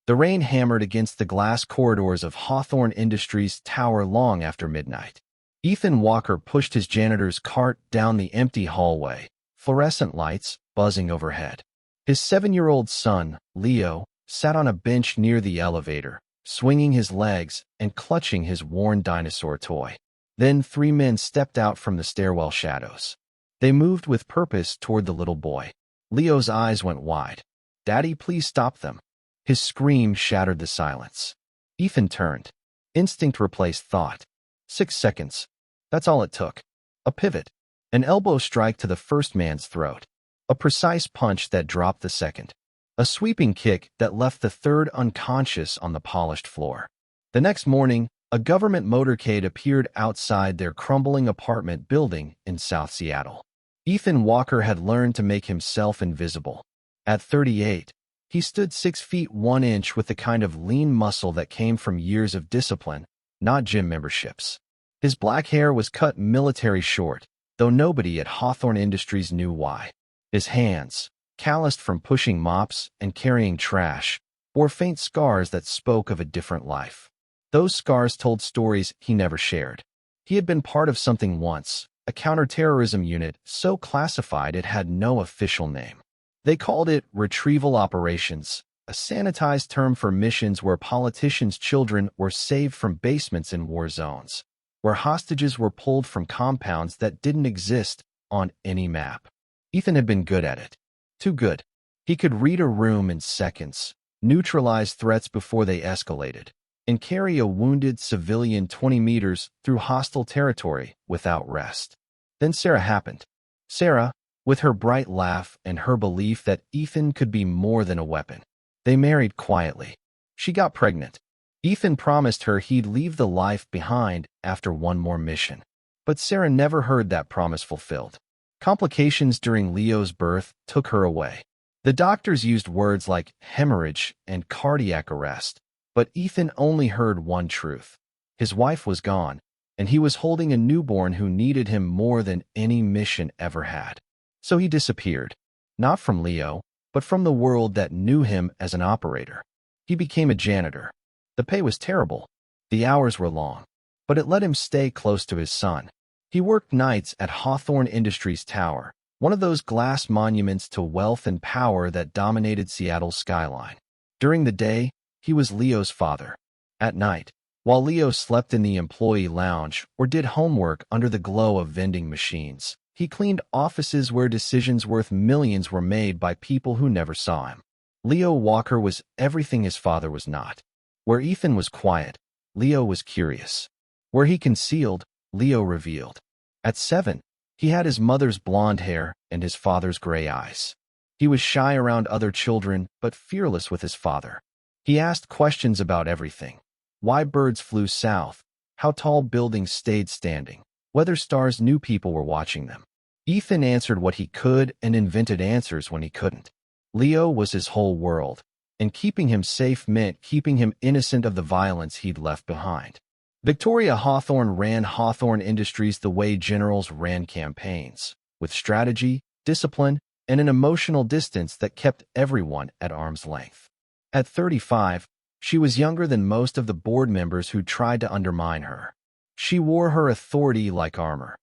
The rain hammered against the glass corridors of Hawthorne Industries Tower long after midnight. Ethan Walker pushed his janitor's cart down the empty hallway, fluorescent lights buzzing overhead. His 7-year-old son, Leo, sat on a bench near the elevator, swinging his legs and clutching his worn dinosaur toy. Then 3 men stepped out from the stairwell shadows. They moved with purpose toward the little boy. Leo's eyes went wide. "Daddy, please stop them." His scream shattered the silence. Ethan turned. Instinct replaced thought. 6 seconds. That's all it took. A pivot. An elbow strike to the first man's throat. A precise punch that dropped the second. A sweeping kick that left the third unconscious on the polished floor. The next morning, a government motorcade appeared outside their crumbling apartment building in South Seattle. Ethan Walker had learned to make himself invisible. At 38, he stood 6 feet 1 inch with the kind of lean muscle that came from years of discipline, not gym memberships. His black hair was cut military short, though nobody at Hawthorne Industries knew why. His hands, calloused from pushing mops and carrying trash, bore faint scars that spoke of a different life. Those scars told stories he never shared. He had been part of something once, a counterterrorism unit so classified it had no official name. They called it retrieval operations, a sanitized term for missions where politicians' children were saved from basements in war zones, where hostages were pulled from compounds that didn't exist on any map. Ethan had been good at it. Too good. He could read a room in seconds, neutralize threats before they escalated, and carry a wounded civilian 20 meters through hostile territory without rest. Then Sarah happened. Sarah, with her bright laugh and her belief that Ethan could be more than a weapon. They married quietly. She got pregnant. Ethan promised her he'd leave the life behind after one more mission. But Sarah never heard that promise fulfilled. Complications during Leo's birth took her away. The doctors used words like hemorrhage and cardiac arrest, but Ethan only heard one truth. His wife was gone, and he was holding a newborn who needed him more than any mission ever had. So he disappeared, not from Leo, but from the world that knew him as an operator. He became a janitor. The pay was terrible. The hours were long, but it let him stay close to his son. He worked nights at Hawthorne Industries Tower, one of those glass monuments to wealth and power that dominated Seattle's skyline. During the day, he was Leo's father. At night, while Leo slept in the employee lounge or did homework under the glow of vending machines, he cleaned offices where decisions worth millions were made by people who never saw him. Leo Walker was everything his father was not. Where Ethan was quiet, Leo was curious. Where he concealed, Leo revealed. At 7, he had his mother's blonde hair and his father's gray eyes. He was shy around other children, but fearless with his father. He asked questions about everything. Why birds flew south, how tall buildings stayed standing, whether stars knew people were watching them. Ethan answered what he could and invented answers when he couldn't. Leo was his whole world, and keeping him safe meant keeping him innocent of the violence he'd left behind. Victoria Hawthorne ran Hawthorne Industries the way generals ran campaigns, with strategy, discipline, and an emotional distance that kept everyone at arm's length. At 35, she was younger than most of the board members who tried to undermine her. She wore her authority like armor.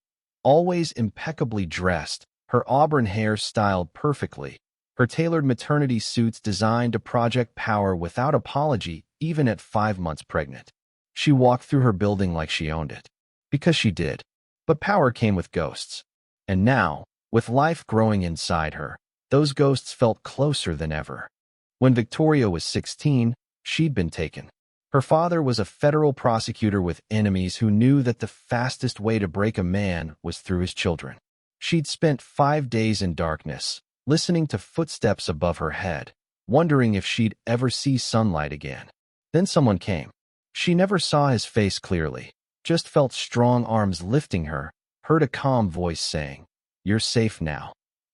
Always impeccably dressed, her auburn hair styled perfectly, her tailored maternity suits designed to project power without apology even at 5 months pregnant. She walked through her building like she owned it. Because she did. But power came with ghosts. And now, with life growing inside her, those ghosts felt closer than ever. When Victoria was 16, she'd been taken. Her father was a federal prosecutor with enemies who knew that the fastest way to break a man was through his children. She'd spent 5 days in darkness, listening to footsteps above her head, wondering if she'd ever see sunlight again. Then someone came. She never saw his face clearly, just felt strong arms lifting her, heard a calm voice saying, "You're safe now,"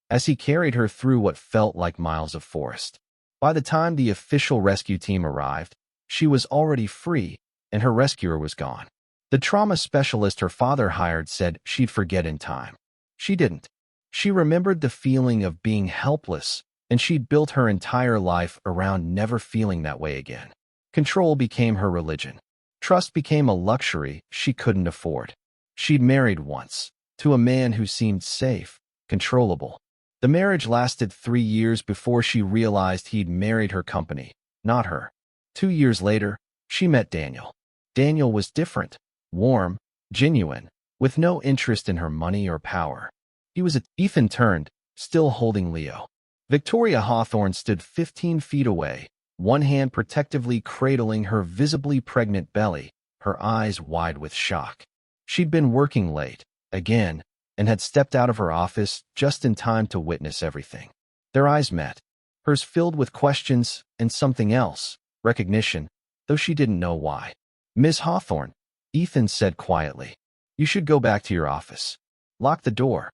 as he carried her through what felt like miles of forest. By the time the official rescue team arrived, she was already free, and her rescuer was gone. The trauma specialist her father hired said she'd forget in time. She didn't. She remembered the feeling of being helpless, and she'd built her entire life around never feeling that way again. Control became her religion. Trust became a luxury she couldn't afford. She'd married once, to a man who seemed safe, controllable. The marriage lasted 3 years before she realized he'd married her company, not her. 2 years later, she met Daniel. Daniel was different, warm, genuine, with no interest in her money or power. Ethan turned, still holding Leo. Victoria Hawthorne stood 15 feet away, one hand protectively cradling her visibly pregnant belly, her eyes wide with shock. She'd been working late, again, and had stepped out of her office just in time to witness everything. Their eyes met, hers filled with questions and something else, recognition, though she didn't know why. "Miss Hawthorne," Ethan said quietly, "you should go back to your office. Lock the door."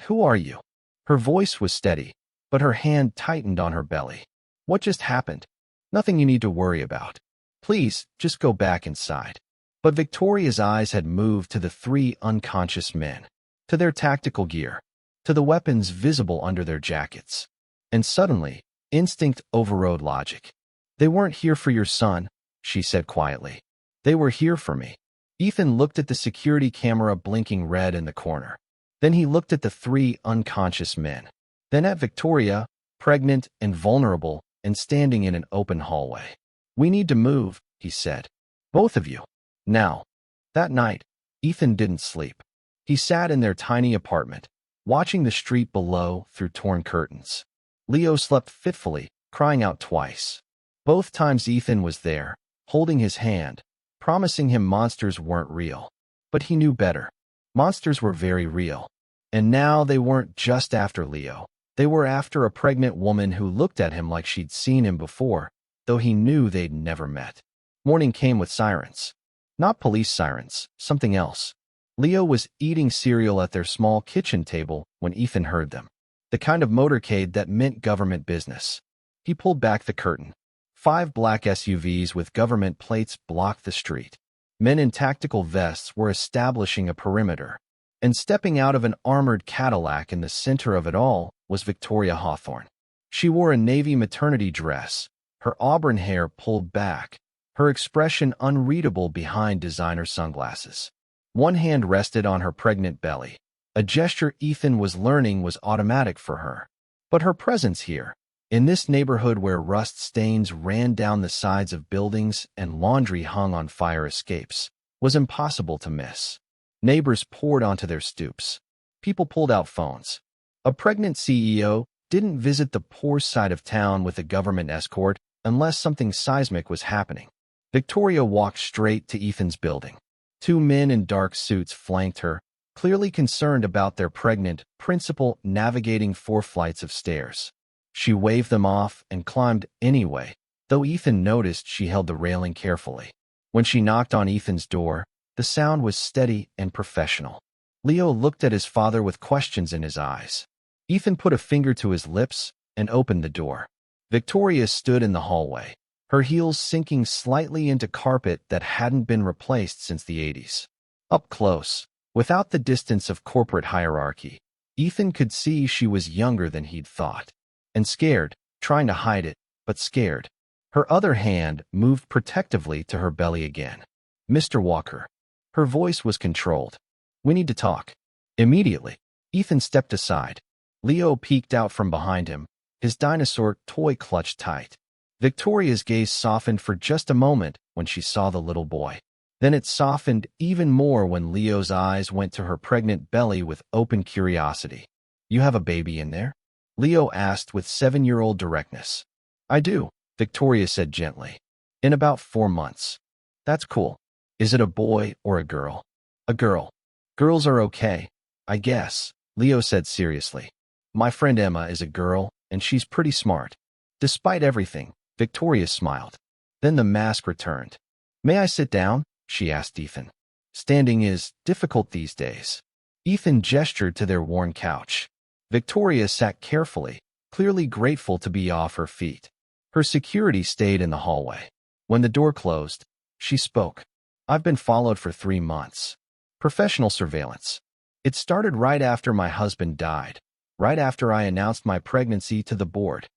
Who are you?" Her voice was steady, but her hand tightened on her belly. "What just happened?" "Nothing you need to worry about. Please, just go back inside." But Victoria's eyes had moved to the 3 unconscious men, to their tactical gear, to the weapons visible under their jackets. And suddenly, instinct overrode logic. "They weren't here for your son," she said quietly. "They were here for me." Ethan looked at the security camera blinking red in the corner. Then he looked at the 3 unconscious men. Then at Victoria, pregnant and vulnerable, and standing in an open hallway. "We need to move," he said. "Both of you. Now." That night, Ethan didn't sleep. He sat in their tiny apartment, watching the street below through torn curtains. Leo slept fitfully, crying out twice. Both times Ethan was there, holding his hand, promising him monsters weren't real. But he knew better. Monsters were very real. And now they weren't just after Leo. They were after a pregnant woman who looked at him like she'd seen him before, though he knew they'd never met. Morning came with sirens. Not police sirens, something else. Leo was eating cereal at their small kitchen table when Ethan heard them. The kind of motorcade that meant government business. He pulled back the curtain. 5 black SUVs with government plates blocked the street. Men in tactical vests were establishing a perimeter. And stepping out of an armored Cadillac in the center of it all was Victoria Hawthorne. She wore a navy maternity dress, her auburn hair pulled back, her expression unreadable behind designer sunglasses. One hand rested on her pregnant belly, a gesture Ethan was learning was automatic for her. But her presence here, in this neighborhood where rust stains ran down the sides of buildings and laundry hung on fire escapes, was impossible to miss. Neighbors poured onto their stoops. People pulled out phones. A pregnant CEO didn't visit the poor side of town with a government escort unless something seismic was happening. Victoria walked straight to Ethan's building. 2 men in dark suits flanked her, clearly concerned about their pregnant principal navigating 4 flights of stairs. She waved them off and climbed anyway, though Ethan noticed she held the railing carefully. When she knocked on Ethan's door, the sound was steady and professional. Leo looked at his father with questions in his eyes. Ethan put a finger to his lips and opened the door. Victoria stood in the hallway, her heels sinking slightly into carpet that hadn't been replaced since the 80s. Up close, without the distance of corporate hierarchy, Ethan could see she was younger than he'd thought. And scared, trying to hide it, but scared. Her other hand moved protectively to her belly again. "Mr. Walker." Her voice was controlled. "We need to talk." Immediately, Ethan stepped aside. Leo peeked out from behind him, his dinosaur toy clutched tight. Victoria's gaze softened for just a moment when she saw the little boy. Then it softened even more when Leo's eyes went to her pregnant belly with open curiosity. "You have a baby in there?" Leo asked with 7-year-old directness. "I do," Victoria said gently. "In about 4 months." "That's cool. Is it a boy or a girl?" "A girl." "Girls are okay, I guess," Leo said seriously. "My friend Emma is a girl, and she's pretty smart." Despite everything, Victoria smiled. Then the mask returned. "May I sit down?" she asked Ethan. Standing is difficult these days. Ethan gestured to their worn couch. Victoria sat carefully, clearly grateful to be off her feet. Her security stayed in the hallway. When the door closed, she spoke. "I've been followed for 3 months. Professional surveillance. It started right after my husband died. right after I announced my pregnancy to the board.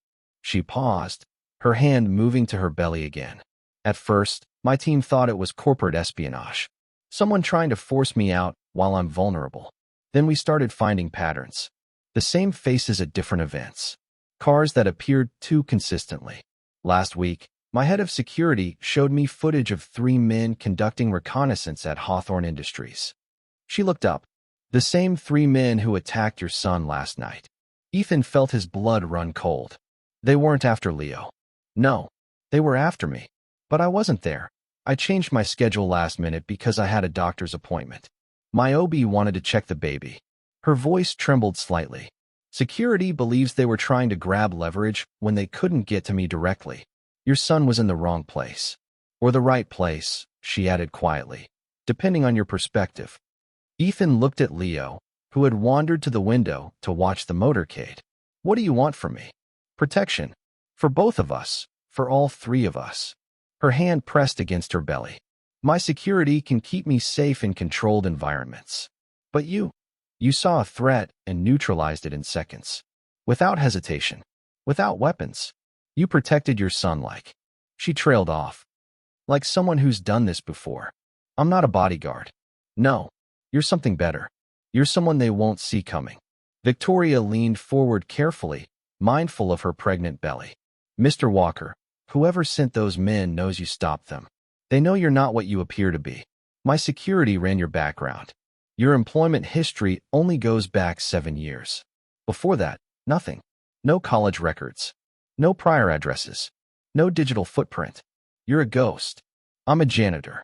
She paused, her hand moving to her belly again. At first, my team thought it was corporate espionage. Someone trying to force me out while I'm vulnerable. Then we started finding patterns. The same faces at different events. Cars that appeared too consistently. Last week, my head of security showed me footage of 3 men conducting reconnaissance at Hawthorne Industries. She looked up. The same 3 men who attacked your son last night. Ethan felt his blood run cold. They weren't after Leo. No, they were after me. But I wasn't there. I changed my schedule last minute because I had a doctor's appointment. My OB wanted to check the baby. Her voice trembled slightly. Security believes they were trying to grab leverage when they couldn't get to me directly. Your son was in the wrong place. Or the right place, she added quietly, depending on your perspective. Ethan looked at Leo, who had wandered to the window to watch the motorcade. What do you want from me? Protection. For both of us. For all 3 of us. Her hand pressed against her belly. My security can keep me safe in controlled environments. But you saw a threat and neutralized it in seconds. Without hesitation. Without weapons. You protected your son like. She trailed off. Like someone who's done this before. I'm not a bodyguard. No. You're something better. You're someone they won't see coming. Victoria leaned forward carefully, mindful of her pregnant belly. Mr. Walker, whoever sent those men knows you stopped them. They know you're not what you appear to be. My security ran your background. Your employment history only goes back 7 years. Before that, nothing. No college records. No prior addresses. No digital footprint. You're a ghost. I'm a janitor.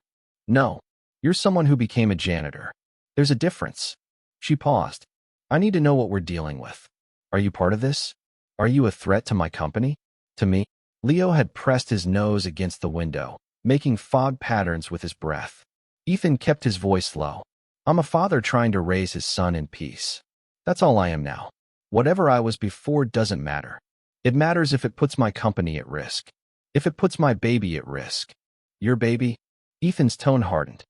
No, you're someone who became a janitor. There's a difference. She paused. I need to know what we're dealing with. Are you part of this? Are you a threat to my company? To me? Leo had pressed his nose against the window, making fog patterns with his breath. Ethan kept his voice low. I'm a father trying to raise his son in peace. That's all I am now. Whatever I was before doesn't matter. It matters if it puts my company at risk. If it puts my baby at risk. Your baby? Ethan's tone hardened.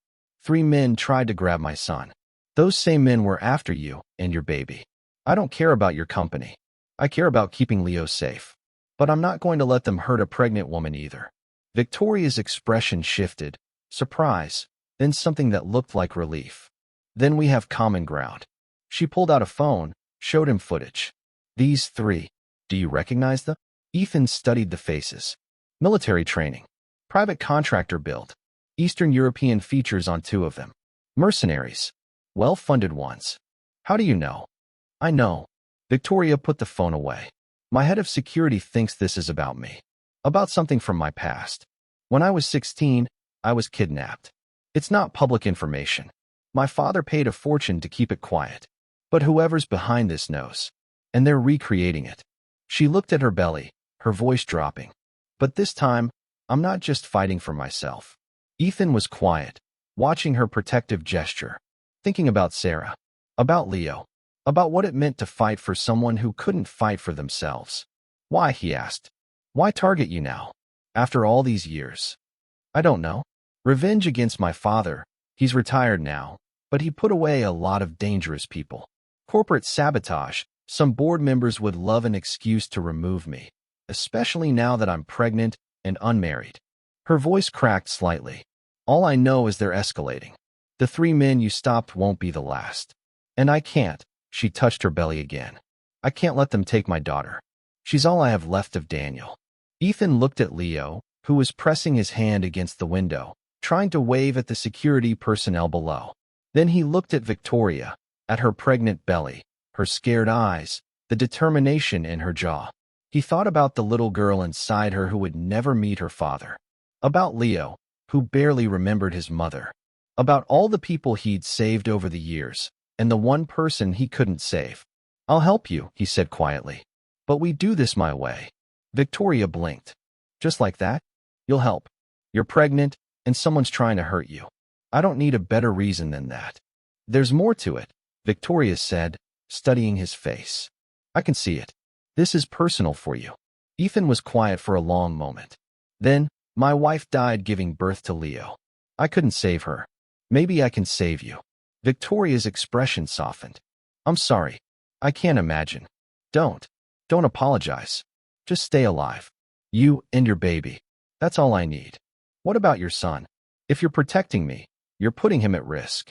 3 men tried to grab my son. Those same men were after you and your baby. I don't care about your company. I care about keeping Leo safe. But I'm not going to let them hurt a pregnant woman either. Victoria's expression shifted, surprise, then something that looked like relief. Then we have common ground. She pulled out a phone, showed him footage. These 3. Do you recognize them? Ethan studied the faces. Military training. Private contractor build. Eastern European features on 2 of them. Mercenaries. Well-funded ones. How do you know? I know. Victoria put the phone away. My head of security thinks this is about me. About something from my past. When I was 16, I was kidnapped. It's not public information. My father paid a fortune to keep it quiet. But whoever's behind this knows. And they're recreating it. She looked at her belly, her voice dropping. But this time, I'm not just fighting for myself. Ethan was quiet, watching her protective gesture. Thinking about Sarah. About Leo. About what it meant to fight for someone who couldn't fight for themselves. Why, he asked. Why target you now? After all these years? I don't know. Revenge against my father. He's retired now, but he put away a lot of dangerous people. Corporate sabotage. Some board members would love an excuse to remove me, especially now that I'm pregnant and unmarried. Her voice cracked slightly. All I know is they're escalating. The 3 men you stopped won't be the last. And I can't. She touched her belly again. I can't let them take my daughter. She's all I have left of Daniel. Ethan looked at Leo, who was pressing his hand against the window, trying to wave at the security personnel below. Then he looked at Victoria, at her pregnant belly, her scared eyes, the determination in her jaw. He thought about the little girl inside her who would never meet her father. About Leo, who barely remembered his mother. About all the people he'd saved over the years, and the one person he couldn't save. I'll help you, he said quietly. But we do this my way. Victoria blinked. Just like that? You'll help. You're pregnant, and someone's trying to hurt you. I don't need a better reason than that. There's more to it, Victoria said, studying his face. I can see it. This is personal for you. Ethan was quiet for a long moment. Then, my wife died giving birth to Leo. I couldn't save her. Maybe I can save you. Victoria's expression softened. I'm sorry. I can't imagine. Don't. Don't apologize. Just stay alive. You and your baby. That's all I need. What about your son? If you're protecting me, you're putting him at risk.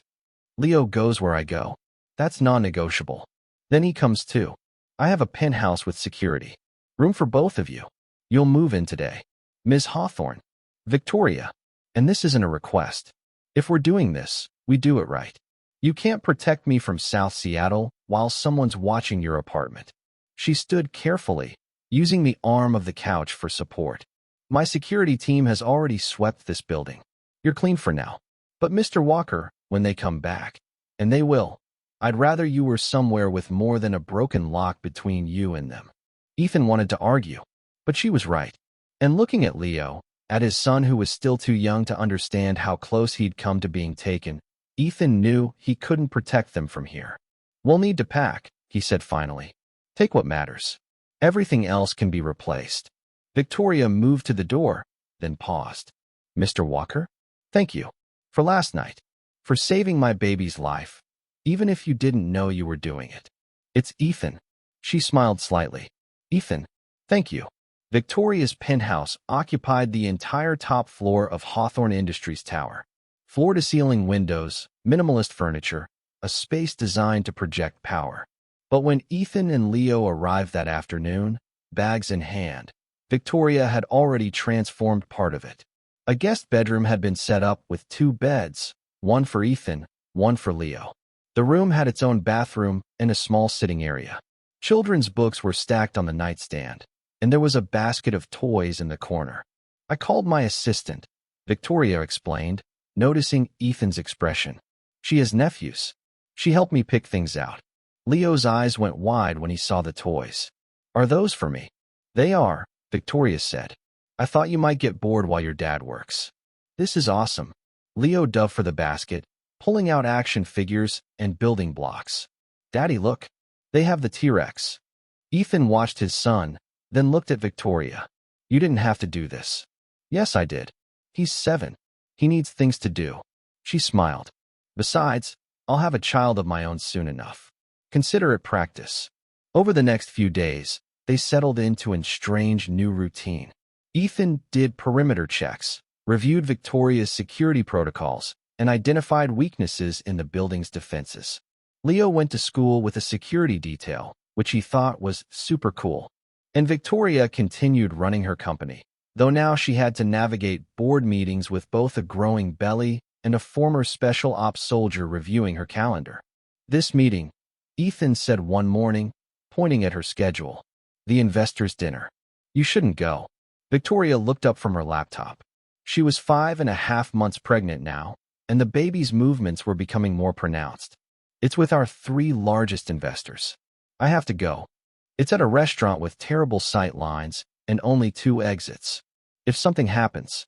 Leo goes where I go. That's non-negotiable. Then he comes too. I have a penthouse with security. Room for both of you. You'll move in today. Ms. Hawthorne. Victoria. And this isn't a request. If we're doing this, we do it right. You can't protect me from South Seattle while someone's watching your apartment. She stood carefully, using the arm of the couch for support. My security team has already swept this building. You're clean for now. But Mr. Walker, when they come back, and they will, I'd rather you were somewhere with more than a broken lock between you and them. Ethan wanted to argue, but she was right. And looking at Leo, at his son who was still too young to understand how close he'd come to being taken, Ethan knew he couldn't protect them from here. We'll need to pack, he said finally. Take what matters. Everything else can be replaced. Victoria moved to the door, then paused. Mr. Walker? Thank you. For last night. For saving my baby's life. Even if you didn't know you were doing it. It's Ethan. She smiled slightly. Ethan, thank you. Victoria's penthouse occupied the entire top floor of Hawthorne Industries Tower. Floor-to-ceiling windows, minimalist furniture, a space designed to project power. But when Ethan and Leo arrived that afternoon, bags in hand, Victoria had already transformed part of it. A guest bedroom had been set up with 2 beds, one for Ethan, one for Leo. The room had its own bathroom and a small sitting area. Children's books were stacked on the nightstand, and there was a basket of toys in the corner. I called my assistant, Victoria explained, noticing Ethan's expression. She has nephews. She helped me pick things out. Leo's eyes went wide when he saw the toys. Are those for me? They are, Victoria said. I thought you might get bored while your dad works. This is awesome. Leo dove for the basket, pulling out action figures and building blocks. Daddy, look. They have the T-Rex. Ethan watched his son, then looked at Victoria. You didn't have to do this. Yes, I did. He's 7. He needs things to do. She smiled. Besides, I'll have a child of my own soon enough. Consider it practice. Over the next few days, they settled into a strange new routine. Ethan did perimeter checks, reviewed Victoria's security protocols, and identified weaknesses in the building's defenses. Leo went to school with a security detail, which he thought was super cool. And Victoria continued running her company, though now she had to navigate board meetings with both a growing belly and a former special ops soldier reviewing her calendar. This meeting, Ethan said one morning, pointing at her schedule. The investors' dinner. You shouldn't go. Victoria looked up from her laptop. She was 5.5 months pregnant now, and the baby's movements were becoming more pronounced. It's with our 3 largest investors. I have to go. It's at a restaurant with terrible sight lines and only 2 exits. If something happens,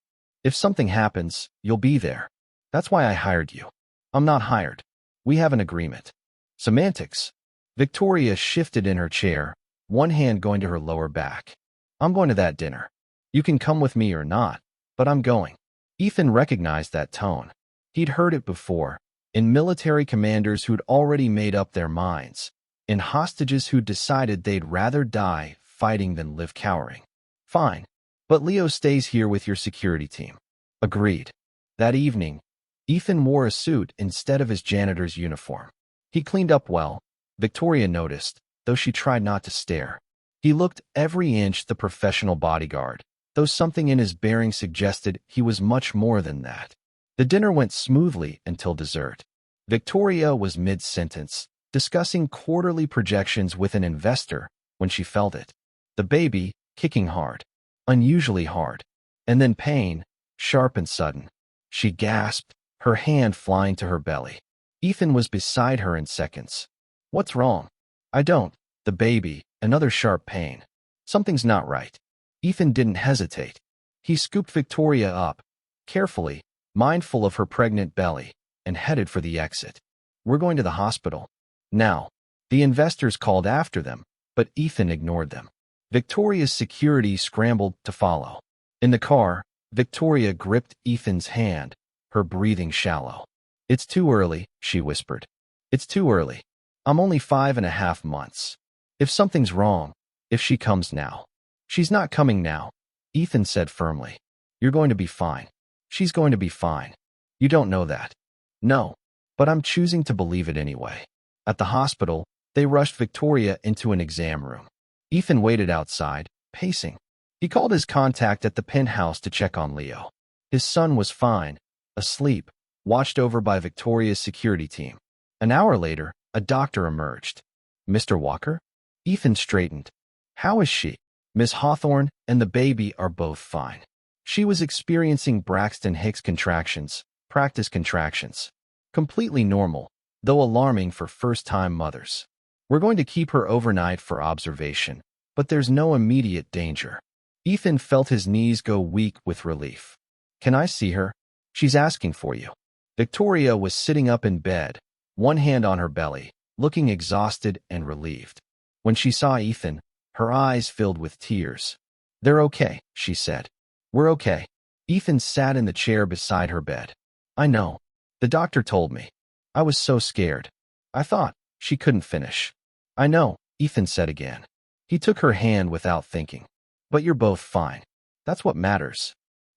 you'll be there. That's why I hired you. I'm not hired. We have an agreement. Semantics. Victoria shifted in her chair, one hand going to her lower back. I'm going to that dinner. You can come with me or not, but I'm going. Ethan recognized that tone. He'd heard it before, in military commanders who'd already made up their minds, in hostages who'd decided they'd rather die fighting than live cowering. Fine, but Leo stays here with your security team. Agreed. That evening, Ethan wore a suit instead of his janitor's uniform. He cleaned up well, Victoria noticed, though she tried not to stare. He looked every inch the professional bodyguard, though something in his bearing suggested he was much more than that. The dinner went smoothly until dessert. Victoria was mid-sentence, discussing quarterly projections with an investor when she felt it. The baby, kicking hard, unusually hard, and then pain, sharp and sudden. She gasped, her hand flying to her belly. Ethan was beside her in seconds. What's wrong? I don't. The baby, another sharp pain. Something's not right. Ethan didn't hesitate. He scooped Victoria up, carefully, mindful of her pregnant belly, and headed for the exit. We're going to the hospital. Now. The investors called after them, but Ethan ignored them. Victoria's security scrambled to follow. In the car, Victoria gripped Ethan's hand, her breathing shallow. It's too early, she whispered. It's too early. I'm only 5.5 months. If something's wrong, if she comes now. She's not coming now, Ethan said firmly. You're going to be fine. She's going to be fine. You don't know that. No, but I'm choosing to believe it anyway. At the hospital, they rushed Victoria into an exam room. Ethan waited outside, pacing. He called his contact at the penthouse to check on Leo. His son was fine, asleep, watched over by Victoria's security team. An hour later, a doctor emerged. Mr. Walker? Ethan straightened. How is she? Miss Hawthorne and the baby are both fine. She was experiencing Braxton Hicks contractions, practice contractions. Completely normal, though alarming for first-time mothers. We're going to keep her overnight for observation, but there's no immediate danger. Ethan felt his knees go weak with relief. Can I see her? She's asking for you. Victoria was sitting up in bed, one hand on her belly, looking exhausted and relieved. When she saw Ethan, her eyes filled with tears. They're okay, she said. We're okay. Ethan sat in the chair beside her bed. I know. The doctor told me. I was so scared. I thought she couldn't finish. I know, Ethan said again. He took her hand without thinking. But you're both fine. That's what matters.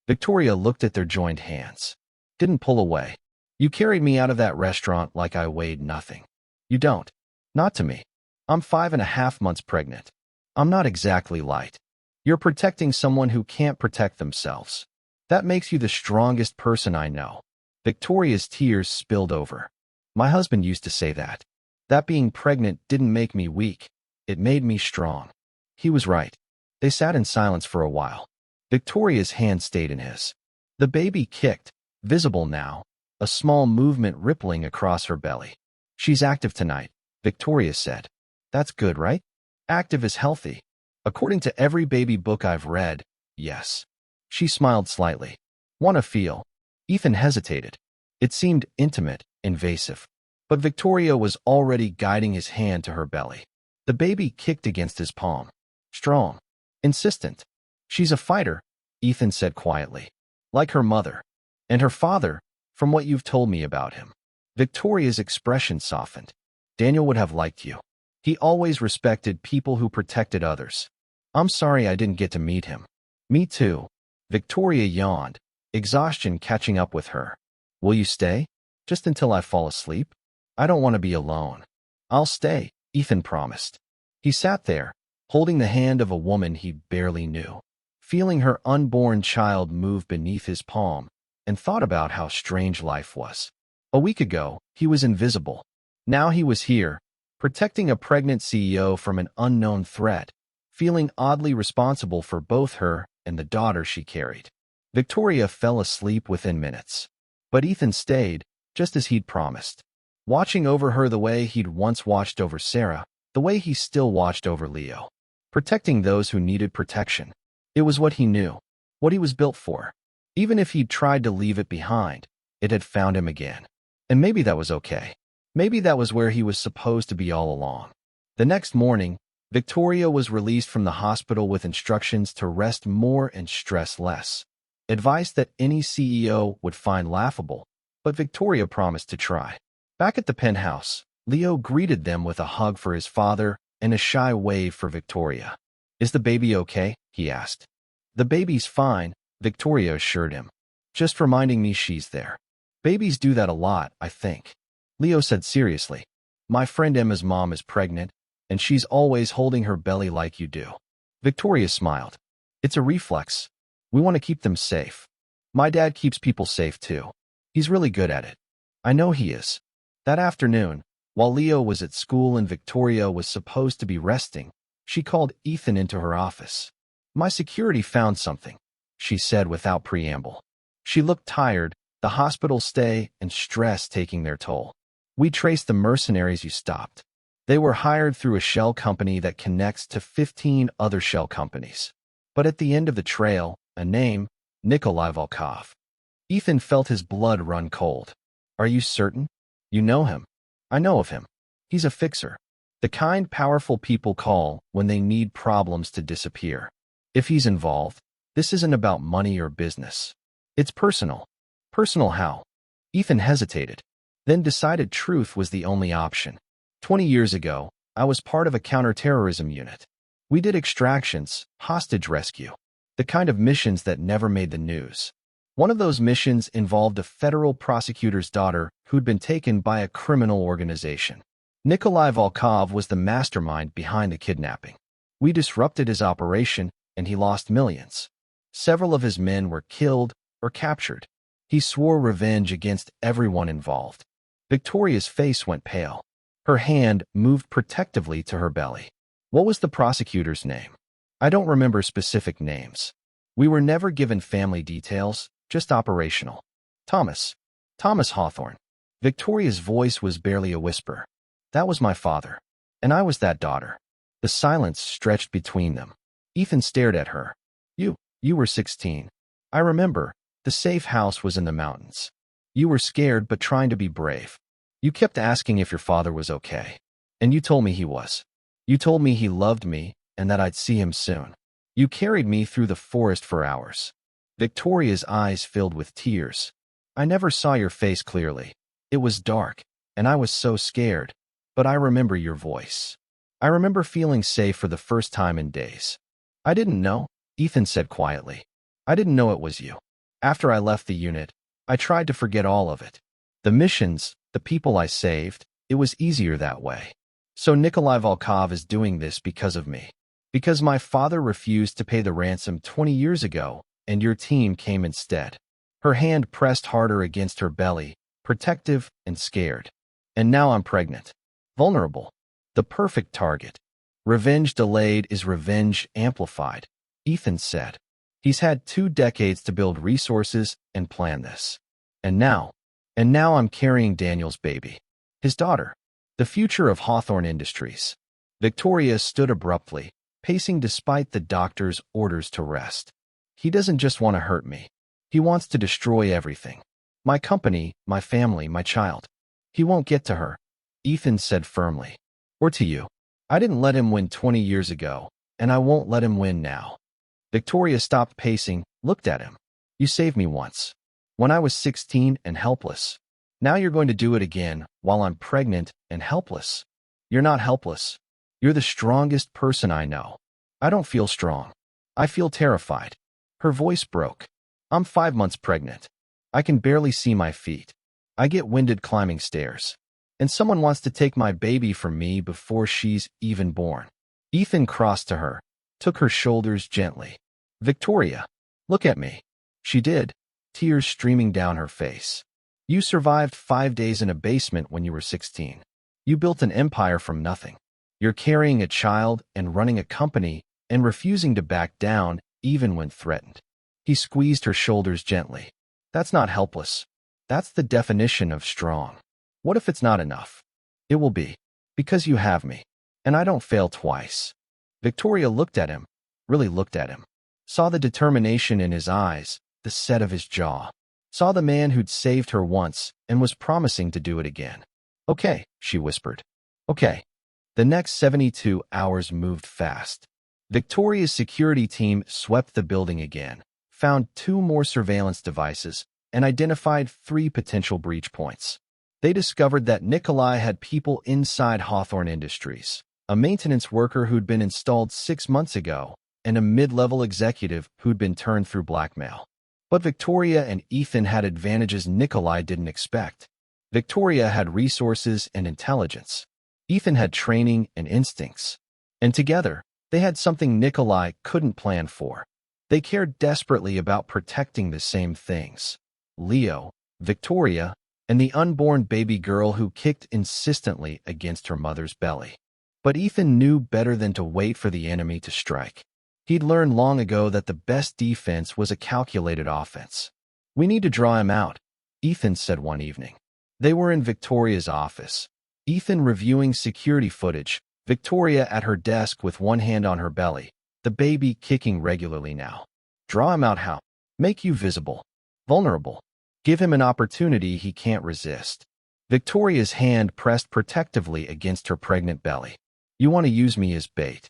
Victoria looked at their joined hands. Didn't pull away. You carried me out of that restaurant like I weighed nothing. You don't. Not to me. I'm 5.5 months pregnant. I'm not exactly light. You're protecting someone who can't protect themselves. That makes you the strongest person I know. Victoria's tears spilled over. My husband used to say that. That being pregnant didn't make me weak. It made me strong. He was right. They sat in silence for a while. Victoria's hand stayed in his. The baby kicked, visible now, a small movement rippling across her belly. She's active tonight, Victoria said. That's good, right? Active is healthy. According to every baby book I've read, yes. She smiled slightly. Want to feel? Ethan hesitated. It seemed intimate, invasive. But Victoria was already guiding his hand to her belly. The baby kicked against his palm. Strong. Insistent. She's a fighter, Ethan said quietly. Like her mother. And her father, from what you've told me about him. Victoria's expression softened. Daniel would have liked you. He always respected people who protected others. I'm sorry I didn't get to meet him. Me too. Victoria yawned, exhaustion catching up with her. Will you stay? Just until I fall asleep? I don't want to be alone. I'll stay, Ethan promised. He sat there, holding the hand of a woman he barely knew, feeling her unborn child move beneath his palm, and thought about how strange life was. A week ago, he was invisible. Now he was here, protecting a pregnant CEO from an unknown threat, feeling oddly responsible for both her and the daughter she carried. Victoria fell asleep within minutes. But Ethan stayed, just as he'd promised, watching over her the way he'd once watched over Sarah, the way he still watched over Leo. Protecting those who needed protection. It was what he knew, what he was built for. Even if he'd tried to leave it behind, it had found him again. And maybe that was okay. Maybe that was where he was supposed to be all along. The next morning, Victoria was released from the hospital with instructions to rest more and stress less. Advice that any CEO would find laughable, but Victoria promised to try. Back at the penthouse, Leo greeted them with a hug for his father and a shy wave for Victoria. Is the baby okay? He asked. The baby's fine, Victoria assured him. Just reminding me she's there. Babies do that a lot, I think. Leo said seriously. My friend Emma's mom is pregnant, and she's always holding her belly like you do. Victoria smiled. It's a reflex. We want to keep them safe. My dad keeps people safe too. He's really good at it. I know he is. That afternoon, while Leo was at school and Victoria was supposed to be resting, she called Ethan into her office. My security found something, she said without preamble. She looked tired, the hospital stay and stress taking their toll. We traced the mercenaries you stopped. They were hired through a shell company that connects to 15 other shell companies. But at the end of the trail, a name, Nikolai Volkov. Ethan felt his blood run cold. Are you certain? You know him. I know of him. He's a fixer. The kind powerful people call when they need problems to disappear. If he's involved, this isn't about money or business. It's personal. Personal how? Ethan hesitated, then decided truth was the only option. 20 years ago, I was part of a counterterrorism unit. We did extractions, hostage rescue, the kind of missions that never made the news. One of those missions involved a federal prosecutor's daughter who'd been taken by a criminal organization. Nikolai Volkov was the mastermind behind the kidnapping. We disrupted his operation, and he lost millions. Several of his men were killed or captured. He swore revenge against everyone involved. Victoria's face went pale. Her hand moved protectively to her belly. What was the prosecutor's name? I don't remember specific names. We were never given family details, just operational. Thomas Hawthorne. Victoria's voice was barely a whisper. That was my father. And I was that daughter. The silence stretched between them. Ethan stared at her. You were 16. I remember. The safe house was in the mountains. You were scared but trying to be brave. You kept asking if your father was okay. And you told me he was. You told me he loved me and that I'd see him soon. You carried me through the forest for hours. Victoria's eyes filled with tears. I never saw your face clearly. It was dark, and I was so scared. But I remember your voice. I remember feeling safe for the first time in days. I didn't know, Ethan said quietly. I didn't know it was you. After I left the unit, I tried to forget all of it. The missions, the people I saved, it was easier that way. So Nikolai Volkov is doing this because of me. Because my father refused to pay the ransom 20 years ago, and your team came instead. Her hand pressed harder against her belly, protective and scared. And now I'm pregnant. Vulnerable. The perfect target. Revenge delayed is revenge amplified, Ethan said. He's had 2 decades to build resources and plan this. And now I'm carrying Daniel's baby. His daughter. The future of Hawthorne Industries. Victoria stood abruptly, pacing despite the doctor's orders to rest. He doesn't just want to hurt me. He wants to destroy everything. My company, my family, my child. He won't get to her, Ethan said firmly. Or to you. I didn't let him win 20 years ago, and I won't let him win now. Victoria stopped pacing, looked at him. You saved me once. When I was 16 and helpless. Now you're going to do it again while I'm pregnant and helpless. You're not helpless. You're the strongest person I know. I don't feel strong. I feel terrified. Her voice broke. I'm 5 months pregnant. I can barely see my feet. I get winded climbing stairs. And someone wants to take my baby from me before she's even born. Ethan crossed to her, took her shoulders gently. Victoria, look at me. She did, tears streaming down her face. You survived 5 days in a basement when you were 16. You built an empire from nothing. You're carrying a child and running a company and refusing to back down even when threatened. He squeezed her shoulders gently. That's not helpless. That's the definition of strong. What if it's not enough? It will be. Because you have me. And I don't fail twice. Victoria looked at him, really looked at him. Saw the determination in his eyes, the set of his jaw. Saw the man who'd saved her once and was promising to do it again. Okay, she whispered. Okay. The next 72 hours moved fast. Victoria's security team swept the building again, found 2 more surveillance devices, and identified 3 potential breach points. They discovered that Nikolai had people inside Hawthorne Industries, a maintenance worker who'd been installed 6 months ago, and a mid-level executive who'd been turned through blackmail. But Victoria and Ethan had advantages Nikolai didn't expect. Victoria had resources and intelligence. Ethan had training and instincts. And together, they had something Nikolai couldn't plan for. They cared desperately about protecting the same things. Leo, Victoria, and the unborn baby girl who kicked insistently against her mother's belly. But Ethan knew better than to wait for the enemy to strike. He'd learned long ago that the best defense was a calculated offense. We need to draw him out, Ethan said one evening. They were in Victoria's office. Ethan reviewing security footage, Victoria at her desk with one hand on her belly, the baby kicking regularly now. Draw him out how? Make you visible. Vulnerable. Give him an opportunity he can't resist. Victoria's hand pressed protectively against her pregnant belly. You want to use me as bait.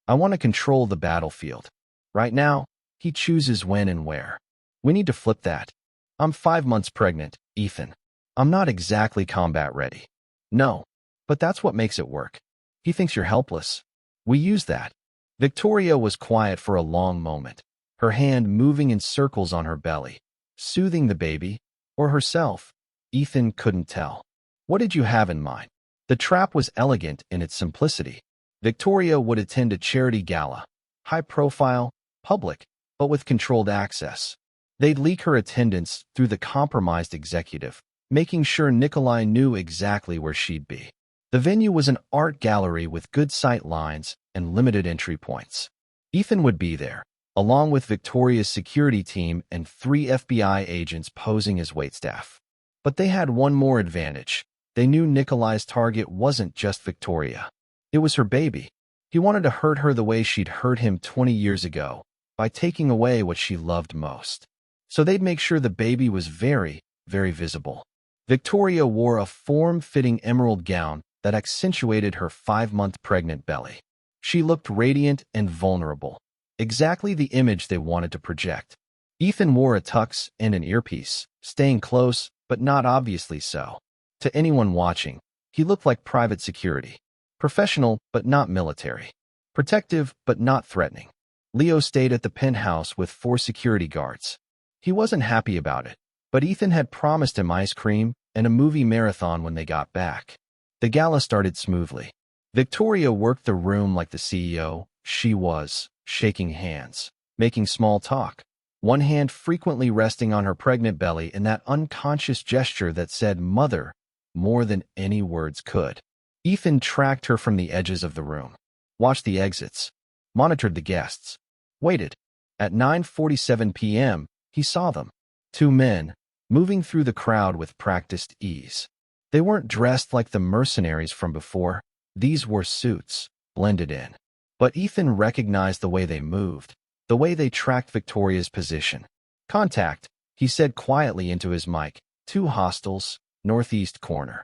I want to control the battlefield. Right now, he chooses when and where. We need to flip that. I'm 5 months pregnant, Ethan. I'm not exactly combat ready. No, but that's what makes it work. He thinks you're helpless. We use that. Victoria was quiet for a long moment, her hand moving in circles on her belly, soothing the baby, or herself. Ethan couldn't tell. What did you have in mind? The trap was elegant in its simplicity. Victoria would attend a charity gala, high profile, public, but with controlled access. They'd leak her attendance through the compromised executive, making sure Nikolai knew exactly where she'd be. The venue was an art gallery with good sight lines and limited entry points. Ethan would be there, along with Victoria's security team and 3 FBI agents posing as waitstaff. But they had one more advantage. They knew Nikolai's target wasn't just Victoria. It was her baby. He wanted to hurt her the way she'd hurt him 20 years ago, by taking away what she loved most. So they'd make sure the baby was very, very visible. Victoria wore a form-fitting emerald gown that accentuated her 5-month pregnant belly. She looked radiant and vulnerable, exactly the image they wanted to project. Ethan wore a tux and an earpiece, staying close, but not obviously so. To anyone watching, he looked like private security. Professional, but not military. Protective, but not threatening. Leo stayed at the penthouse with 4 security guards. He wasn't happy about it, but Ethan had promised him ice cream and a movie marathon when they got back. The gala started smoothly. Victoria worked the room like the CEO. She was, shaking hands, making small talk, one hand frequently resting on her pregnant belly in that unconscious gesture that said "mother" more than any words could. Ethan tracked her from the edges of the room, watched the exits, monitored the guests, waited. At 9:47 p.m., he saw them. 2 men, moving through the crowd with practiced ease. They weren't dressed like the mercenaries from before. These were suits, blended in. But Ethan recognized the way they moved, the way they tracked Victoria's position. "Contact," he said quietly into his mic. 2 hostiles, northeast corner.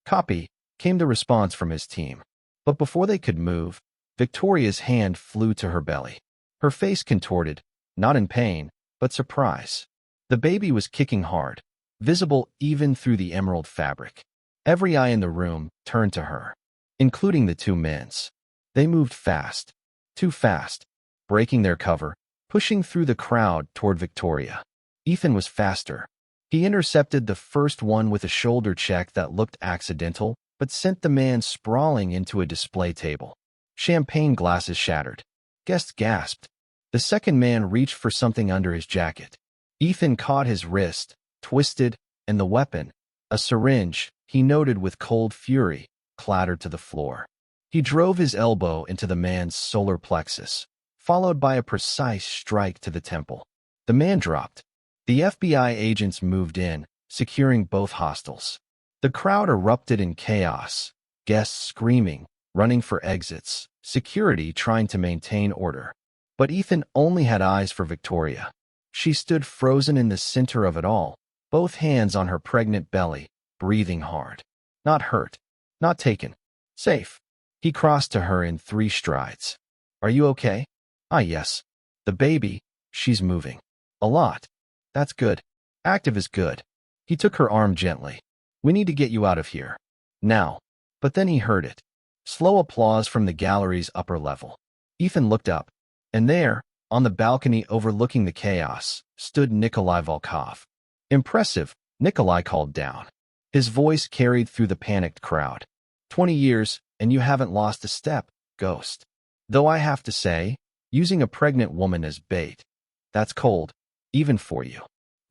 "Copy," came the response from his team. But before they could move, Victoria's hand flew to her belly. Her face contorted, not in pain, but surprise. The baby was kicking hard, visible even through the emerald fabric. Every eye in the room turned to her, including the 2 men's. They moved fast, too fast, breaking their cover, pushing through the crowd toward Victoria. Ethan was faster. He intercepted the first one with a shoulder check that looked accidental, but sent the man sprawling into a display table. Champagne glasses shattered. Guests gasped. The second man reached for something under his jacket. Ethan caught his wrist, twisted, and the weapon, a syringe, he noted with cold fury, clattered to the floor. He drove his elbow into the man's solar plexus, followed by a precise strike to the temple. The man dropped. The FBI agents moved in, securing both hostiles. The crowd erupted in chaos, guests screaming, running for exits, security trying to maintain order. But Ethan only had eyes for Victoria. She stood frozen in the center of it all, both hands on her pregnant belly, breathing hard. Not hurt, not taken, safe. He crossed to her in 3 strides. "Are you okay?" "Ah, yes. The baby, she's moving. A lot. That's good. Active is good." He took her arm gently. "We need to get you out of here. Now." But then he heard it. Slow applause from the gallery's upper level. Ethan looked up, and there, on the balcony overlooking the chaos, stood Nikolai Volkov. "Impressive," Nikolai called down. His voice carried through the panicked crowd. 20 years, and you haven't lost a step, Ghost. Though I have to say, using a pregnant woman as bait, that's cold, even for you."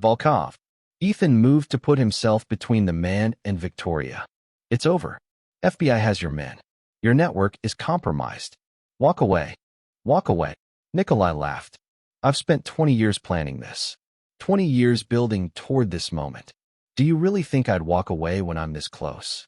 Volkov. Ethan moved to put himself between the man and Victoria. "It's over. FBI has your men. Your network is compromised. Walk away. Walk away." Nikolai laughed. "I've spent 20 years planning this. 20 years building toward this moment. Do you really think I'd walk away when I'm this close?"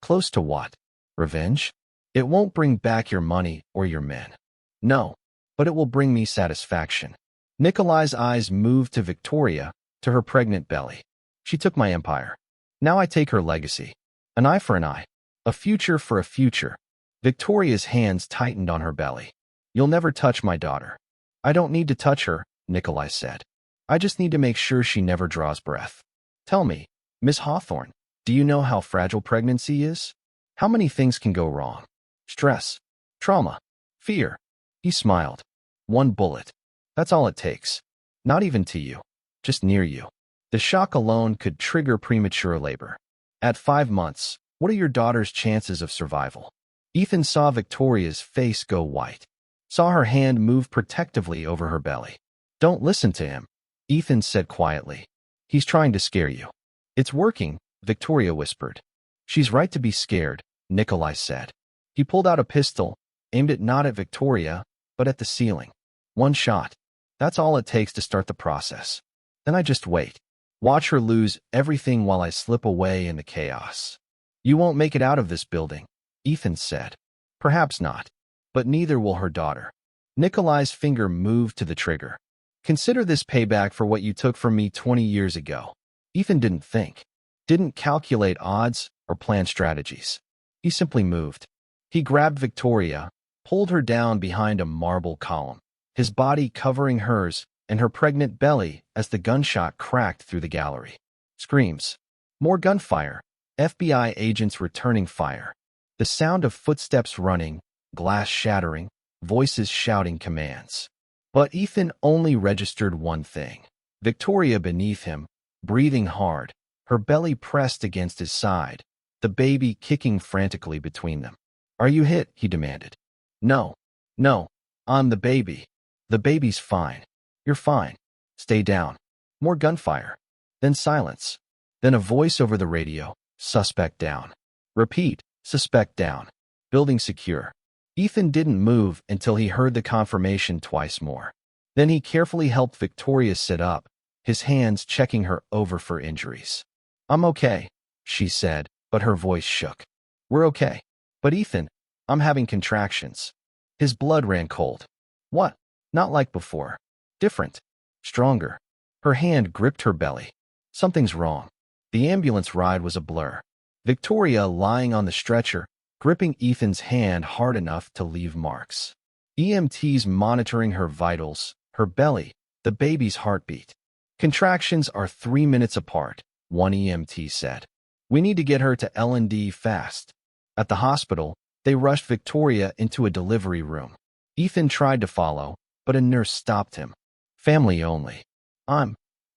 "Close to what? Revenge? It won't bring back your money or your men. No, but it will bring me satisfaction." Nikolai's eyes moved to Victoria, to her pregnant belly. "She took my empire. Now I take her legacy. An eye for an eye. A future for a future." Victoria's hands tightened on her belly. "You'll never touch my daughter." "I don't need to touch her," Nikolai said. "I just need to make sure she never draws breath. Tell me, Miss Hawthorne, do you know how fragile pregnancy is? How many things can go wrong? Stress. Trauma. Fear. He smiled. One bullet. That's all it takes. Not even to you. Just near you. The shock alone could trigger premature labor. At 5 months, what are your daughter's chances of survival? Ethan saw Victoria's face go white. Saw her hand move protectively over her belly. Don't listen to him, Ethan said quietly. He's trying to scare you. It's working, Victoria whispered. She's right to be scared, Nikolai said. He pulled out a pistol, aimed it not at Victoria, but at the ceiling. One shot. That's all it takes to start the process. Then I just wait. Watch her lose everything while I slip away in the chaos. You won't make it out of this building, Ethan said. Perhaps not. But neither will her daughter. Nikolai's finger moved to the trigger. Consider this payback for what you took from me 20 years ago. Ethan didn't think. Didn't calculate odds or plan strategies. He simply moved. He grabbed Victoria, pulled her down behind a marble column, his body covering hers and her pregnant belly as the gunshot cracked through the gallery. Screams. More gunfire. FBI agents returning fire. The sound of footsteps running, glass shattering, voices shouting commands. But Ethan only registered one thing. Victoria beneath him, breathing hard, her belly pressed against his side, the baby kicking frantically between them. Are you hit? He demanded. No. No. I'm the baby. The baby's fine. You're fine. Stay down. More gunfire. Then silence. Then a voice over the radio. Suspect down. Repeat. Suspect down. Building secure. Ethan didn't move until he heard the confirmation twice more. Then he carefully helped Victoria sit up, his hands checking her over for injuries. I'm okay, she said, but her voice shook. We're okay. But Ethan, I'm having contractions. His blood ran cold. What? Not like before. Different. Stronger. Her hand gripped her belly. Something's wrong. The ambulance ride was a blur. Victoria lying on the stretcher, gripping Ethan's hand hard enough to leave marks. EMTs monitoring her vitals, her belly, the baby's heartbeat. Contractions are 3 minutes apart, one EMT said. We need to get her to L&D fast. At the hospital, they rushed Victoria into a delivery room. Ethan tried to follow, but a nurse stopped him. Family only.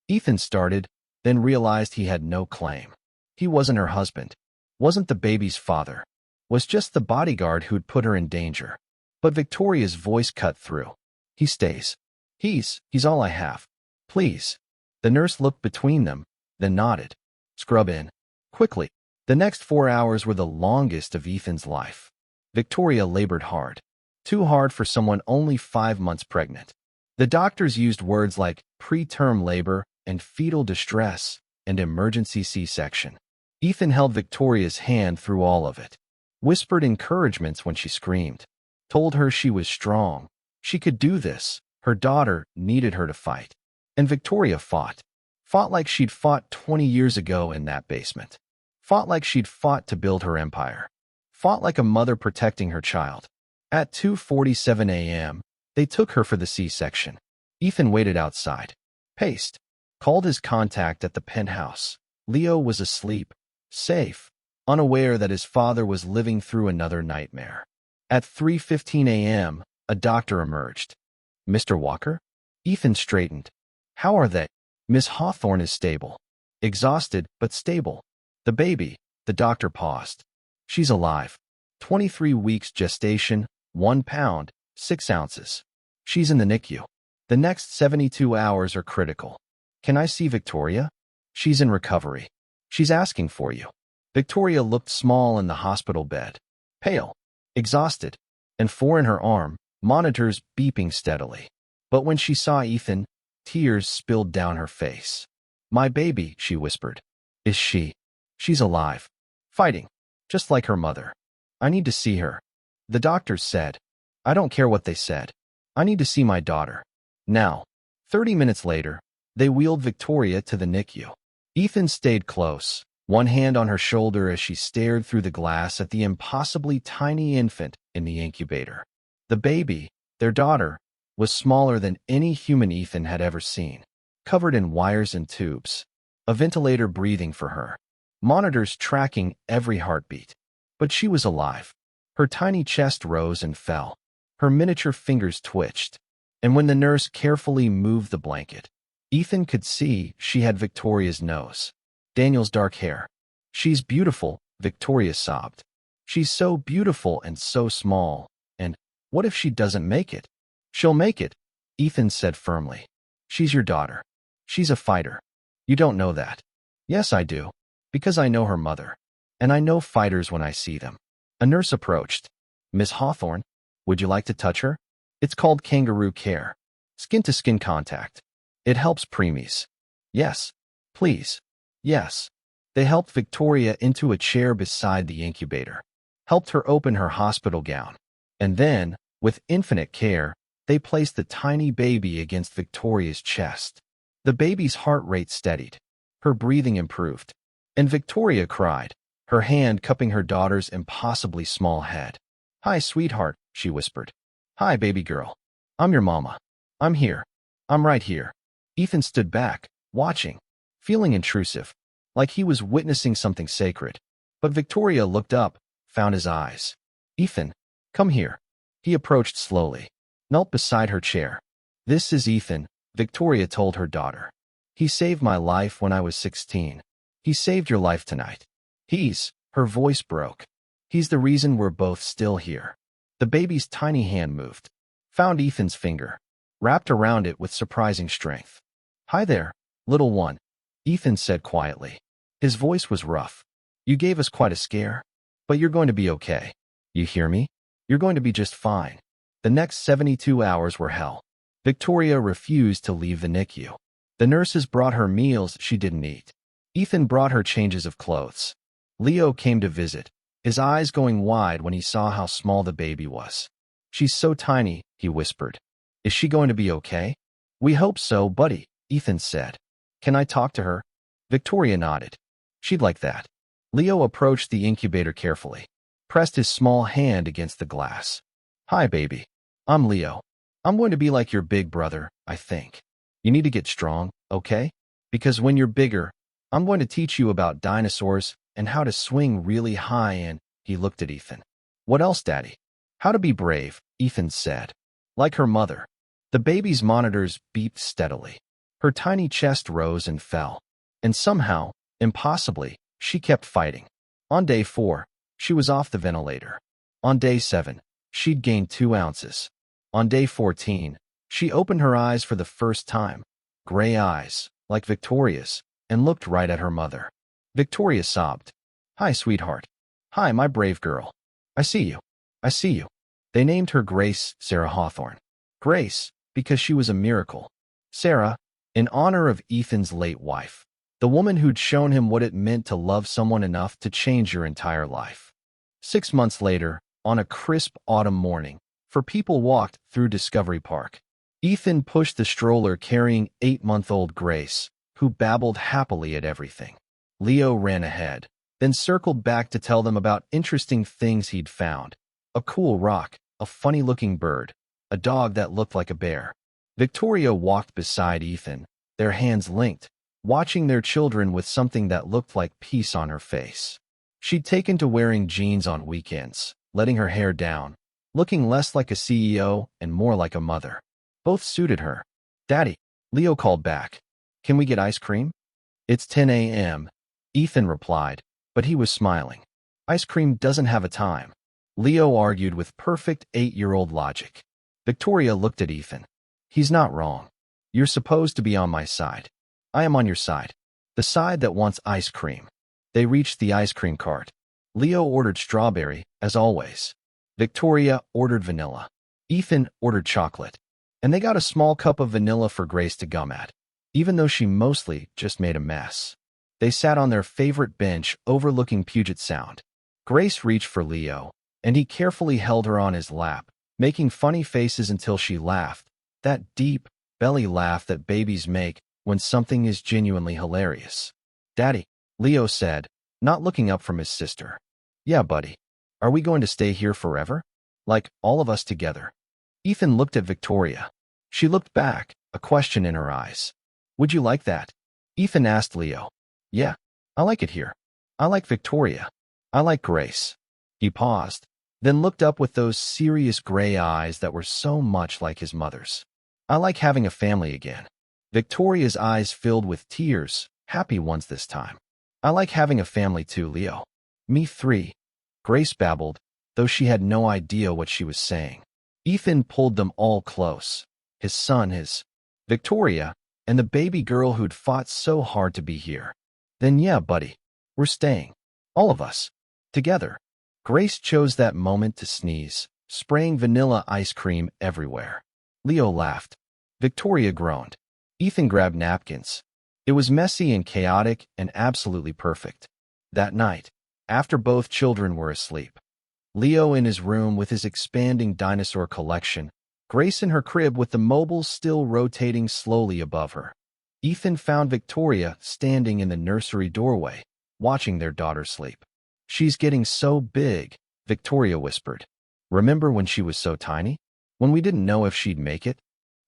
Ethan started, then realized he had no claim. He wasn't her husband. Wasn't the baby's father. Was just the bodyguard who'd put her in danger. But Victoria's voice cut through. He stays. He's all I have. Please. The nurse looked between them, then nodded. Scrub in. Quickly. The next 4 hours were the longest of Ethan's life. Victoria labored hard. Too hard for someone only 5 months pregnant. The doctors used words like preterm labor and fetal distress and emergency C-section. Ethan held Victoria's hand through all of it. Whispered encouragements when she screamed. Told her she was strong. She could do this. Her daughter needed her to fight. And Victoria fought. Fought like she'd fought 20 years ago in that basement. Fought like she'd fought to build her empire. Fought like a mother protecting her child. At 2:47 a.m., they took her for the C-section. Ethan waited outside. Paced. Called his contact at the penthouse. Leo was asleep. Safe. Unaware that his father was living through another nightmare. At 3:15 a.m., a doctor emerged. Mr. Walker? Ethan straightened. How are they? Miss Hawthorne is stable. Exhausted, but stable. The baby, the doctor paused. She's alive. 23 weeks gestation, 1 pound, 6 ounces. She's in the NICU. The next 72 hours are critical. Can I see Victoria? She's in recovery. She's asking for you. Victoria looked small in the hospital bed. Pale. Exhausted. And 4 in her arm, monitors beeping steadily. But when she saw Ethan, tears spilled down her face. My baby, she whispered. Is she? She's alive. Fighting. Just like her mother. I need to see her. The doctors said. I don't care what they said. I need to see my daughter. Now. 30 minutes later, they wheeled Victoria to the NICU. Ethan stayed close, one hand on her shoulder as she stared through the glass at the impossibly tiny infant in the incubator. The baby, their daughter, was smaller than any human Ethan had ever seen, covered in wires and tubes. A ventilator breathing for her. Monitors tracking every heartbeat. But she was alive. Her tiny chest rose and fell. Her miniature fingers twitched. And when the nurse carefully moved the blanket, Ethan could see she had Victoria's nose, Daniel's dark hair. "She's beautiful," Victoria sobbed. "She's so beautiful and so small. And what if she doesn't make it?" "She'll make it," Ethan said firmly. "She's your daughter. She's a fighter. You don't know that." "Yes, I do. Because I know her mother. And I know fighters when I see them." A nurse approached. "Miss Hawthorne, would you like to touch her? It's called kangaroo care. Skin-to-skin contact. It helps preemies." "Yes. Please." "Yes." They helped Victoria into a chair beside the incubator, helped her open her hospital gown, and then, with infinite care, they placed the tiny baby against Victoria's chest. The baby's heart rate steadied. Her breathing improved. And Victoria cried, her hand cupping her daughter's impossibly small head. "Hi, sweetheart," she whispered. "Hi, baby girl. I'm your mama. I'm here. I'm right here." Ethan stood back, watching, feeling intrusive, like he was witnessing something sacred. But Victoria looked up, found his eyes. "Ethan, come here." He approached slowly, knelt beside her chair. "This is Ethan," Victoria told her daughter. "He saved my life when I was 16. He saved your life tonight. Her voice broke. "He's the reason we're both still here." The baby's tiny hand moved, found Ethan's finger, wrapped around it with surprising strength. "Hi there, little one," Ethan said quietly. His voice was rough. "You gave us quite a scare, but you're going to be okay. You hear me? You're going to be just fine." The next 72 hours were hell. Victoria refused to leave the NICU. The nurses brought her meals she didn't eat. Ethan brought her changes of clothes. Leo came to visit, his eyes going wide when he saw how small the baby was. "She's so tiny," he whispered. "Is she going to be okay?" "We hope so, buddy," Ethan said. "Can I talk to her?" Victoria nodded. "She'd like that." Leo approached the incubator carefully, pressed his small hand against the glass. "Hi, baby. I'm Leo. I'm going to be like your big brother, I think. You need to get strong, okay? Because when you're bigger, I'm going to teach you about dinosaurs and how to swing really high." And he looked at Ethan. "What else, Daddy?" "How to be brave," Ethan said. Like her mother. The baby's monitors beeped steadily. Her tiny chest rose and fell. And somehow, impossibly, she kept fighting. On day 4, she was off the ventilator. On day 7, she'd gained 2 ounces. On day 14, she opened her eyes for the first time. Gray eyes, like Victoria's, and looked right at her mother. Victoria sobbed. "Hi, sweetheart. Hi, my brave girl. I see you. I see you." They named her Grace Sarah Hawthorne. Grace, because she was a miracle. Sarah, in honor of Ethan's late wife, the woman who'd shown him what it meant to love someone enough to change your entire life. 6 months later, on a crisp autumn morning, people walked through Discovery Park. Ethan pushed the stroller carrying 8-month-old Grace, who babbled happily at everything. Leo ran ahead, then circled back to tell them about interesting things he'd found. A cool rock, a funny-looking bird, a dog that looked like a bear. Victoria walked beside Ethan, their hands linked, watching their children with something that looked like peace on her face. She'd taken to wearing jeans on weekends, letting her hair down, looking less like a CEO and more like a mother. Both suited her. "Daddy," Leo called back. "Can we get ice cream?" "It's 10 a.m., Ethan replied, but he was smiling. "Ice cream doesn't have a time," Leo argued with perfect 8-year-old logic. Victoria looked at Ethan. "He's not wrong. You're supposed to be on my side. I am on your side. The side that wants ice cream." They reached the ice cream cart. Leo ordered strawberry, as always. Victoria ordered vanilla. Ethan ordered chocolate. And they got a small cup of vanilla for Grace to gum at, even though she mostly just made a mess. They sat on their favorite bench overlooking Puget Sound. Grace reached for Leo, and he carefully held her on his lap, making funny faces until she laughed, that deep, belly laugh that babies make when something is genuinely hilarious. "Daddy," Leo said, not looking up from his sister. "Yeah, buddy. Are we going to stay here forever? Like, all of us together?" Ethan looked at Victoria. She looked back, a question in her eyes. "Would you like that?" Ethan asked Leo. "Yeah, I like it here. I like Victoria. I like Grace." He paused, then looked up with those serious gray eyes that were so much like his mother's. I like having a family again. Victoria's eyes filled with tears, happy ones this time. I like having a family too, Leo. Me three. Grace babbled, though she had no idea what she was saying. Ethan pulled them all close. His son, his Victoria, and the baby girl who'd fought so hard to be here. Then yeah, buddy. We're staying. All of us. Together. Grace chose that moment to sneeze, spraying vanilla ice cream everywhere. Leo laughed. Victoria groaned. Ethan grabbed napkins. It was messy and chaotic and absolutely perfect. That night, after both children were asleep, Leo in his room with his expanding dinosaur collection, Grace in her crib with the mobiles still rotating slowly above her. Ethan found Victoria standing in the nursery doorway, watching their daughter sleep. She's getting so big, Victoria whispered. Remember when she was so tiny? When we didn't know if she'd make it?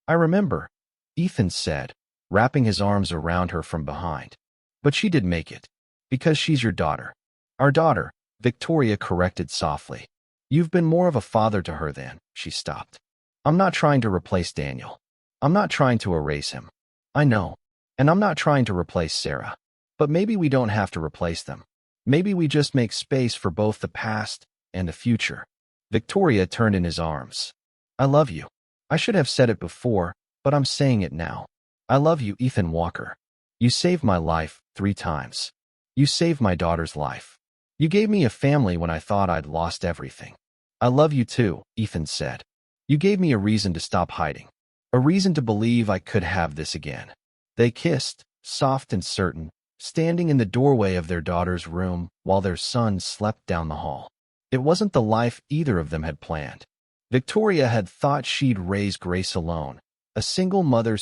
I remember, Ethan said, wrapping his arms around her from behind. But she did make it. Because she's your daughter. Our daughter, Victoria corrected softly. You've been more of a father to her than, she stopped. I'm not trying to replace Daniel. I'm not trying to erase him. I know. And I'm not trying to replace Sarah. But maybe we don't have to replace them. Maybe we just make space for both the past and the future. Victoria turned in his arms. I love you. I should have said it before, but I'm saying it now. I love you, Ethan Walker. You saved my life 3 times. You saved my daughter's life. You gave me a family when I thought I'd lost everything. I love you too, Ethan said. You gave me a reason to stop hiding. A reason to believe I could have this again. They kissed, soft and certain, standing in the doorway of their daughter's room while their son slept down the hall. It wasn't the life either of them had planned. Victoria had thought she'd raise Grace alone, a single mother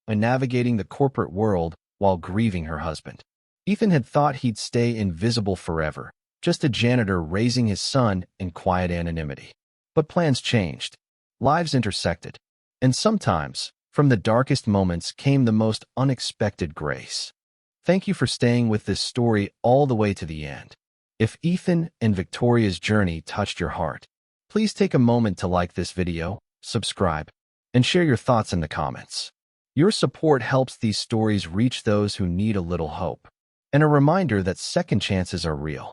and navigating the corporate world while grieving her husband. Ethan had thought he'd stay invisible forever, just a janitor raising his son in quiet anonymity. But plans changed. Lives intersected. And sometimes, from the darkest moments came the most unexpected grace. Thank you for staying with this story all the way to the end. If Ethan and Victoria's journey touched your heart, please take a moment to like this video, subscribe, and share your thoughts in the comments. Your support helps these stories reach those who need a little hope, and a reminder that second chances are real.